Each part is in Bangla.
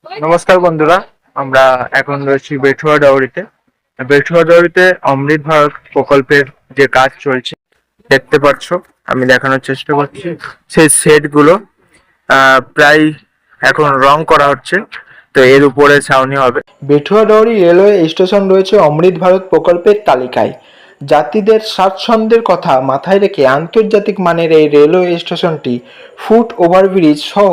নমস্কার বন্ধুরা, আমরা এখন রয়েছি বেঠুয়া ডাউরিতে অমৃত ভারত প্রকল্পের যে কাজ চলছে দেখতে পাচ্ছ। আমি দেখানোর চেষ্টা করছি সেই সেট গুলো প্রায় এখন রং করা হচ্ছে, তো এর উপরে ছাউনি হবে। বেঠুয়াডাউরি রেলওয়ে স্টেশন রয়েছে অমৃত ভারত প্রকল্পের তালিকায়। যাত্রীদের স্বাচ্ছন্দ্যের কথা মাথায় রেখে আন্তর্জাতিক মানের এই রেলওয়ে স্টেশনটি ফুট ওভারব্রিজ সহ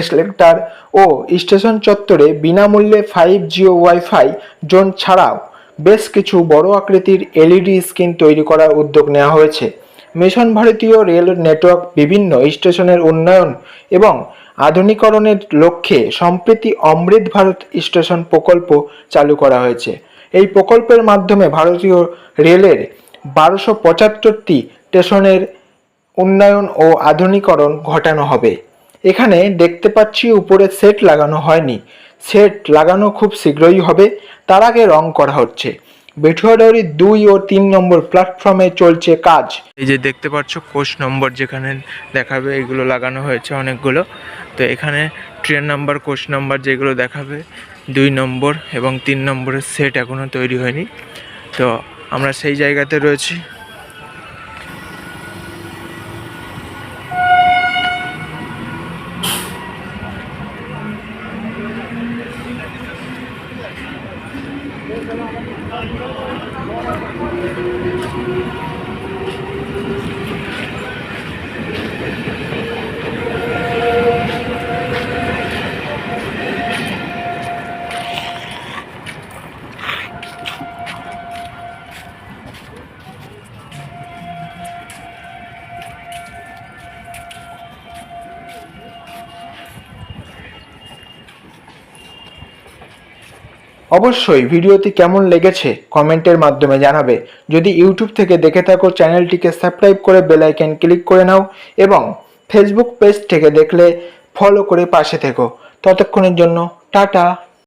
এসলেক্টার ও স্টেশন চত্বরে বিনামূল্যে 5G ওয়াইফাই জোন ছাড়াও বেশ কিছু বড় আকৃতির এলইডি স্ক্রিন তৈরি করার উদ্যোগ নেওয়া হয়েছে। মিশন ভারতীয় রেল নেটওয়ার্ক বিভিন্ন স্টেশনের উন্নয়ন এবং আধুনিকরণের লক্ষ্যে সম্প্রতি অমৃত ভারত স্টেশন প্রকল্প চালু করা হয়েছে। এই প্রকল্পের মাধ্যমে ভারতীয় রেলের 1275টি স্টেশনের উন্নয়ন ও আধুনিকরণ ঘটানো হবে। এখানে দেখতে পাচ্ছি উপরে সেট লাগানো হয়নি, সেট লাগানো খুব শীঘ্রই হবে। তার আগে রং করা হচ্ছে। বেঠুয়াডাউরি 2 ও 3 নম্বর প্ল্যাটফর্মে চলছে কাজ। এই যে দেখতে পাচ্ছ কোচ নম্বর যেখানে দেখাবে এগুলো লাগানো হয়েছে অনেকগুলো। তো এখানে ট্রেন নাম্বার, কোচ নাম্বার যেগুলো দেখাবে 2 নম্বর এবং 3 নম্বরের সেট এখনো তৈরি হয়নি। তো আমরা সেই জায়গাতে রয়েছি। অবশ্যই ভিডিওটি কেমন লেগেছে কমেন্টের মাধ্যমে জানাবে। যদি ইউটিউব থেকে দেখে থাকো চ্যানেলটিকে সাবস্ক্রাইব করে বেল আইকন ক্লিক করে নাও এবং ফেসবুক পেজ থেকে দেখলে ফলো করে পাশে থেকো। ততক্ষণের জন্য টাটা।